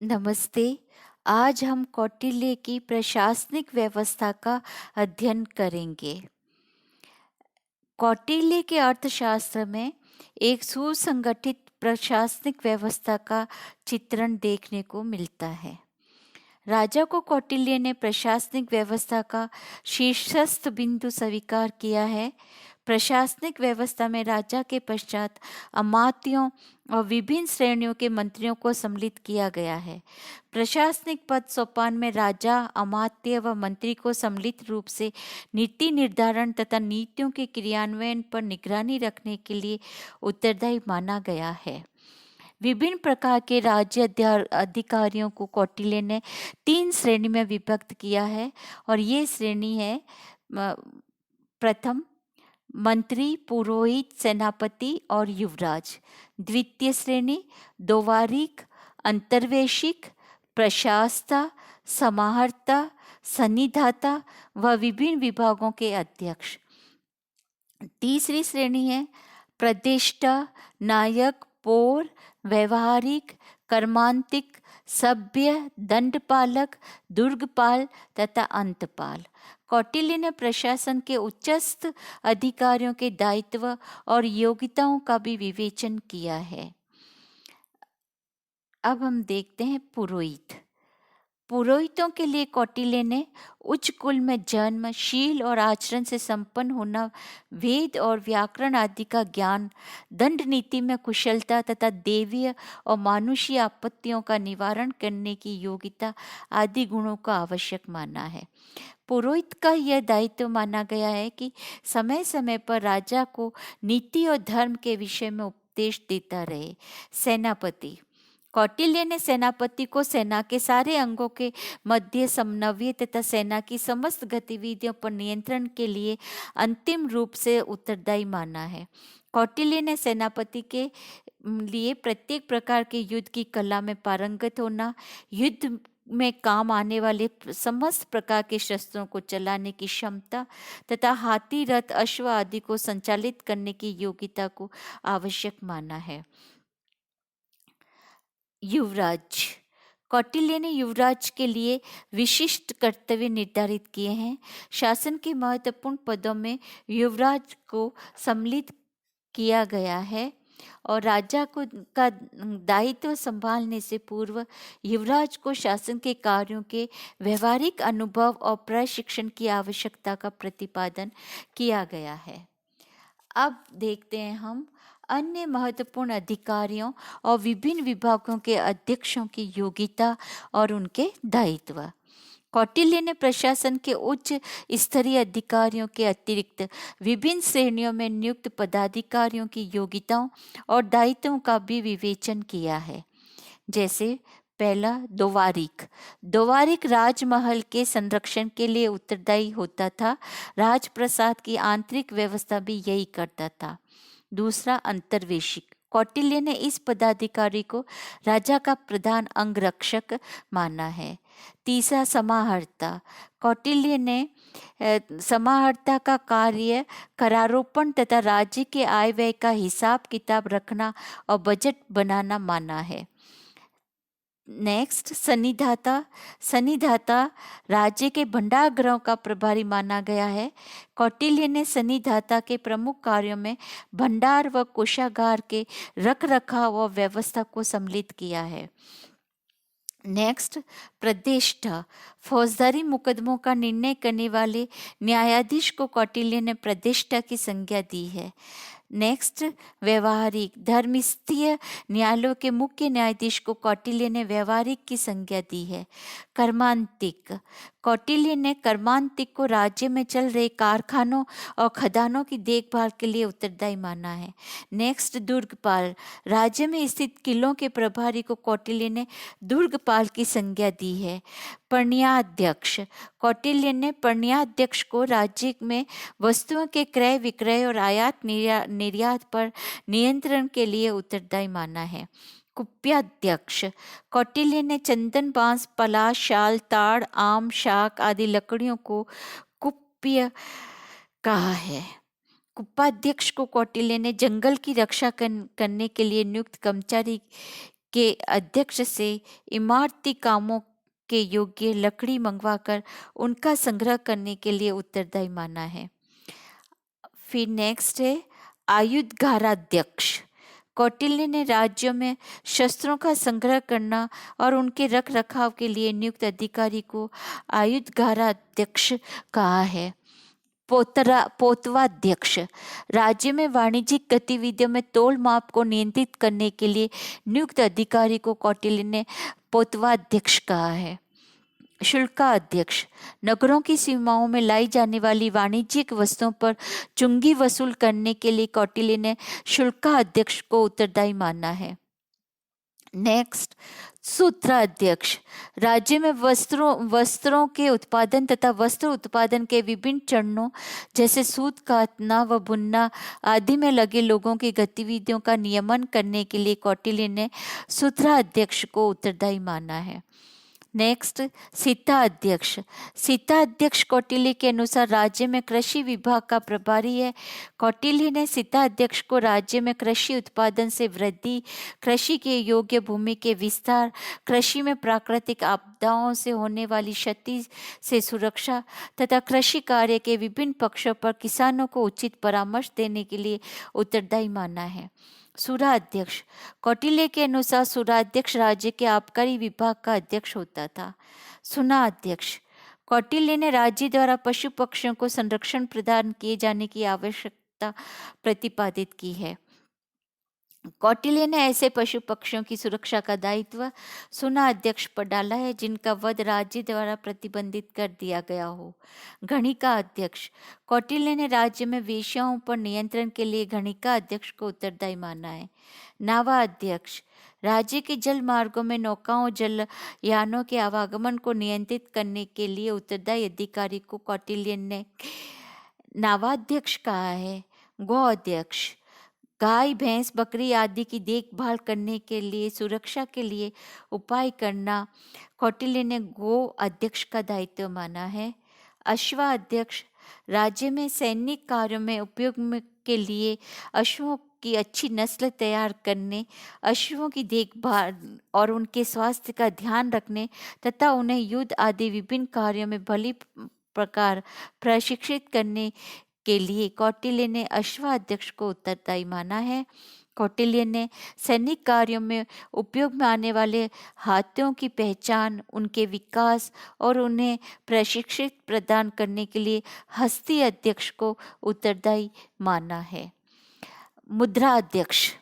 नमस्ते। आज हम कौटिल्य की प्रशासनिक व्यवस्था का अध्ययन करेंगे। कौटिल्य के अर्थशास्त्र में एक सुसंगठित प्रशासनिक व्यवस्था का चित्रण देखने को मिलता है। राजा को कौटिल्य ने प्रशासनिक व्यवस्था का शीर्षस्थ बिंदु स्वीकार किया है। प्रशासनिक व्यवस्था में राजा के पश्चात अमात्यों और विभिन्न श्रेणियों के मंत्रियों को सम्मिलित किया गया है। प्रशासनिक पद सोपान में राजा, अमात्य व मंत्री को सम्मिलित रूप से नीति निर्धारण तथा नीतियों के क्रियान्वयन पर निगरानी रखने के लिए उत्तरदायी माना गया है। विभिन्न प्रकार के राज्य अधिकारियों को कौटिल्य ने 3 श्रेणी में विभक्त किया है और ये श्रेणी है प्रथम मंत्री, पुरोहित, सेनापति और युवराज। द्वितीय श्रेणी दोवारिक, अंतर्वेशिक, प्रशासता, समाहर्ता, सन्निधाता व विभिन्न विभागों के अध्यक्ष। तीसरी श्रेणी है प्रदेष्टा, नायक, पौर, व्यवहारिक, कर्मांतिक, सभ्य, दंडपालक, दुर्गपाल तथा अंतपाल। कौटिल्य ने प्रशासन के उच्चस्थ अधिकारियों के दायित्व और योग्यताओं का भी विवेचन किया है। अब हम देखते हैं पुरोहित। पुरोहितों के लिए कौटिल्य ने उच्च कुल में जन्म, शील और आचरण से संपन्न होना, वेद और व्याकरण आदि का ज्ञान, दंड नीति में कुशलता तथा देवीय और मानुषीय आपत्तियों का निवारण करने की योग्यता आदि गुणों का आवश्यक माना है। पुरोहित का यह दायित्व माना गया है कि समय समय पर राजा को नीति और धर्म के विषय में उपदेश देता रहे। सेनापति कौटिल्य ने सेनापति को सेना के सारे अंगों के मध्य समन्वय तथा सेना की समस्त गतिविधियों पर नियंत्रण के लिए अंतिम रूप से उत्तरदायी माना है। कौटिल्य ने सेनापति के लिए प्रत्येक प्रकार के युद्ध की कला में पारंगत होना, युद्ध में काम आने वाले समस्त प्रकार के शस्त्रों को चलाने की क्षमता तथा हाथी, रथ, अश्व आदि को संचालित करने की योग्यता को आवश्यक माना है। युवराज कौटिल्य ने युवराज के लिए विशिष्ट कर्तव्य निर्धारित किए हैं। शासन के महत्वपूर्ण पदों में युवराज को सम्मिलित किया गया है और राजा को का दायित्व संभालने से पूर्व युवराज को शासन के कार्यों के व्यवहारिक अनुभव और प्रशिक्षण की आवश्यकता का प्रतिपादन किया गया है। अब देखते हैं हम अन्य महत्वपूर्ण अधिकारियों और विभिन्न विभागों के अध्यक्षों की योग्यता और उनके दायित्व। कौटिल्य ने प्रशासन के उच्च स्तरीय अधिकारियों के अतिरिक्त विभिन्न श्रेणियों में नियुक्त पदाधिकारियों की योग्यताओं और दायित्वों का भी विवेचन किया है। जैसे पहला दोवारिक। दोवारिक राजमहल के संरक्षण के लिए उत्तरदायी होता था। राजप्रसाद की आंतरिक व्यवस्था भी यही करता था। दूसरा अंतर्वेशिक। कौटिल्य ने इस पदाधिकारी को राजा का प्रधान अंगरक्षक माना है। तीसरा समाहर्ता। कौटिल्य ने समाहर्ता का कार्य करारोपण तथा राज्य के आय व्यय का हिसाब किताब रखना और बजट बनाना माना है। नेक्स्ट सन्निधाता। सन्निधाता राज्य के भंडार गृहों का प्रभारी माना गया है। कौटिल्य ने सन्निधाता के प्रमुख कार्यों में भंडार व कोषागार के रख रखाव व व्यवस्था को सम्मिलित किया है। नेक्स्ट प्रदेष्टा। फौजदारी मुकदमों का निर्णय करने वाले न्यायाधीश को कौटिल्य ने प्रदेष्टा की संज्ञा दी है। नेक्स्ट व्यवहारिक। धर्मस्थीय न्यायालयों के मुख्य न्यायाधीश को कौटिल्य ने व्यवहारिक की संज्ञा दी है। कर्मांतिक। कौटिल्य ने कर्मांतिक को राज्य में चल रहे कारखानों और खदानों की देखभाल के लिए उत्तरदायी माना है। नेक्स्ट दुर्गपाल। राज्य में स्थित किलों के प्रभारी को कौटिल्य ने दुर्गपाल की संज्ञा दी है। पर्ण्याध्यक्ष। कौटिल्य ने पर्ण्याध्यक्ष को राज्य में वस्तुओं के क्रय विक्रय और आयात निर्यात पर नियंत्रण के लिए उत्तरदायी माना है। कुप्याध्यक्ष। कौटिल्य ने चंदन, बांस, पलाश, शाल, ताड़, आम, शाक आदि लकड़ियों को कुप्य कहा है। कुप्पाध्यक्ष को कौटिल्य ने जंगल की रक्षा करने के लिए नियुक्त कर्मचारी के अध्यक्ष से इमारती कामों के योग्य लकड़ी मंगवाकर उनका संग्रह करने के लिए उत्तरदायी माना है। फिर नेक्स्ट है आयुधगाराध्यक्ष। कौटिल्य ने राज्यों में शस्त्रों का संग्रह करना और उनके रख रखाव के लिए नियुक्त अधिकारी को आयुधगाराध्यक्ष कहा है। पोतवाध्यक्ष। राज्य में वाणिज्यिक गतिविधियों में तोल माप को नियंत्रित करने के लिए नियुक्त अधिकारी को कौटिल्य ने पोतवाध्यक्ष कहा है। शुल्काध्यक्ष। नगरों की सीमाओं में लाई जाने वाली वाणिज्यिक वस्तुओं पर चुंगी वसूल करने के लिए कौटिल्य ने शुल्काध्यक्ष को उत्तरदायी माना है। नेक्स्ट सूत्राध्यक्ष। राज्य में वस्त्रों के उत्पादन तथा वस्त्र उत्पादन के विभिन्न चरणों जैसे सूत काटना व बुनना आदि में लगे लोगों की गतिविधियों का नियमन करने के लिए कौटिल्य ने सूत्राध्यक्ष को उत्तरदायी माना है। नेक्स्ट सीताध्यक्ष। सीताध्यक्ष कौटिल्य के अनुसार राज्य में कृषि विभाग का प्रभारी है। कौटिल्य ने सीताध्यक्ष को राज्य में कृषि उत्पादन से वृद्धि, कृषि के योग्य भूमि के विस्तार, कृषि में प्राकृतिक आपदाओं से होने वाली क्षति से सुरक्षा तथा कृषि कार्य के विभिन्न पक्षों पर किसानों को उचित परामर्श देने के लिए उत्तरदायी माना है। सुराध्यक्ष। कौटिल्य के अनुसार सुराध्यक्ष राज्य के आबकारी विभाग का अध्यक्ष होता था। सुनाध्यक्ष। कौटिल्य ने राज्य द्वारा पशु पक्षियों को संरक्षण प्रदान किए जाने की आवश्यकता प्रतिपादित की है। कौटिल्य ने ऐसे पशु पक्षियों की सुरक्षा का दायित्व सुनाध्यक्ष पर डाला है जिनका वध राज्य द्वारा प्रतिबंधित कर दिया गया हो। गणिका अध्यक्ष। कौटिल्य ने राज्य में वेश्याओं पर नियंत्रण के लिए गणिका अध्यक्ष को उत्तरदायी माना है। नावा अध्यक्ष। राज्य के जल मार्गों में नौकाओं जलयानों के आवागमन को नियंत्रित करने के लिए उत्तरदायी अधिकारी को कौटिल्य ने नावाध्यक्ष कहा है। गौ अध्यक्ष। गाय भैंस बकरी आदि की देखभाल करने के लिए सुरक्षा के लिए उपाय करना कौटिल्य ने गो अध्यक्ष का दायित्व माना है। अश्वाध्यक्ष। राज्य में सैनिक कार्यों में उपयोग के लिए अश्वों की अच्छी नस्ल तैयार करने, अश्वों की देखभाल और उनके स्वास्थ्य का ध्यान रखने तथा उन्हें युद्ध आदि विभिन्न कार्यों में भली प्रकार प्रशिक्षित करने के लिए कौटिल्य ने अश्वाध्यक्ष को उत्तरदायी माना है। कौटिल्य ने सैनिक कार्यों में उपयोग में आने वाले हाथियों की पहचान, उनके विकास और उन्हें प्रशिक्षित प्रदान करने के लिए हस्ती अध्यक्ष को उत्तरदायी माना है। मुद्रा अध्यक्ष।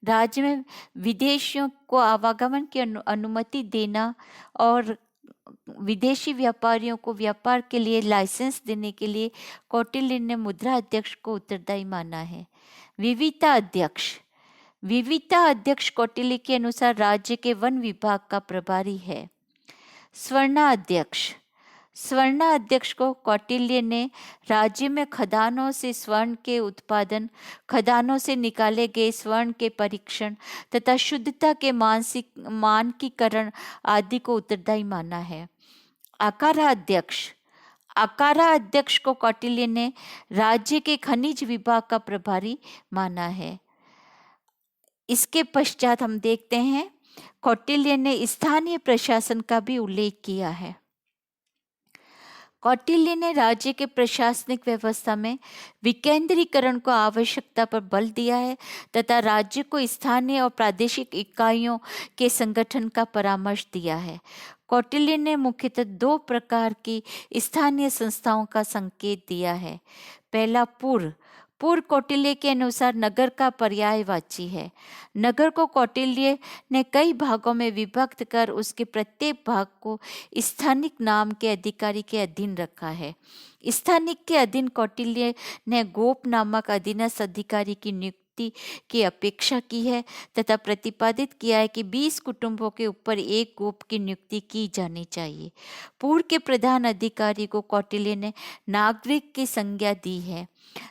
राज्य में विदेशियों को आवागमन की अनुमति देना और विदेशी व्यापारियों को व्यापार के लिए लाइसेंस देने के लिए कौटिल्य ने मुद्रा अध्यक्ष को उत्तरदायी माना है। विविता अध्यक्ष। विविता अध्यक्ष कौटिल्य के अनुसार राज्य के वन विभाग का प्रभारी है। स्वर्णा अध्यक्ष। स्वर्णा अध्यक्ष को कौटिल्य ने राज्य में खदानों से स्वर्ण के उत्पादन, खदानों से निकाले गए स्वर्ण के परीक्षण तथा शुद्धता के मानकीकरण आदि को उत्तरदायी माना है। आकारा अध्यक्ष। आकारा अध्यक्ष को कौटिल्य ने राज्य के खनिज विभाग का प्रभारी माना है। इसके पश्चात हम देखते हैं कौटिल्य ने स्थानीय प्रशासन का भी उल्लेख किया है। कौटिल्य ने राज्य के प्रशासनिक व्यवस्था में विकेंद्रीकरण को आवश्यकता पर बल दिया है तथा राज्य को स्थानीय और प्रादेशिक इकाइयों के संगठन का परामर्श दिया है। कौटिल्य ने मुख्यतः दो प्रकार की स्थानीय संस्थाओं का संकेत दिया है। पहला पुर। पुर कौटिल्य के अनुसार नगर का पर्यायवाची है। नगर को कौटिल्य ने कई भागों में विभक्त कर उसके प्रत्येक भाग को स्थानिक नाम के अधिकारी के अधीन रखा है। स्थानिक के अधीन कौटिल्य ने गोप नामक अधीनस्थ अधिकारी की नियुक्ति की अपेक्षा की है तथा प्रतिपादित किया है कि 20 कुटुंबों के ऊपर एक गोप की नियुक्ति की जानी चाहिए। पूर्व के प्रधान अधिकारी को कौटिल्य ने नागरिक की संज्ञा दी है।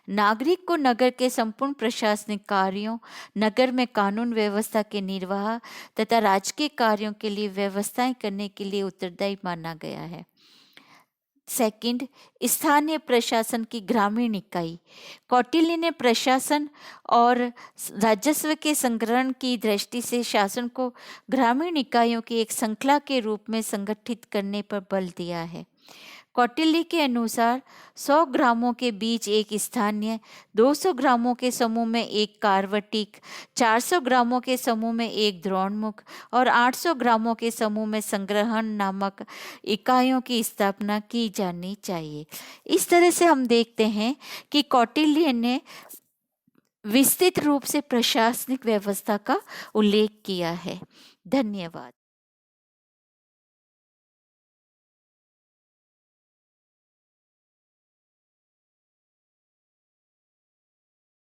नागरिक को नगर के संपूर्ण प्रशासनिक कार्यों, नगर में कानून व्यवस्था के निर्वाह तथा राजकीय कार्यों के लिए व्यवस्थाएं करने के लिए उत्तरदायी माना गया है। सेकंड, स्थानीय प्रशासन की ग्रामीण इकाई। कौटिल्य ने प्रशासन और राजस्व के संग्रहण की दृष्टि से शासन को ग्रामीण इकाइयों की एक श्रृंखला के रूप में संगठित करने पर बल दिया है। कौटिल्य के अनुसार 100 ग्रामों के बीच एक स्थानीय, 200 ग्रामों के समूह में एक कार्वटिक, 400 ग्रामों के समूह में एक द्रोणमुख और 800 ग्रामों के समूह में संग्रहण नामक इकाइयों की स्थापना की जानी चाहिए। इस तरह से हम देखते हैं कि कौटिल्य ने विस्तृत रूप से प्रशासनिक व्यवस्था का उल्लेख किया है। धन्यवाद।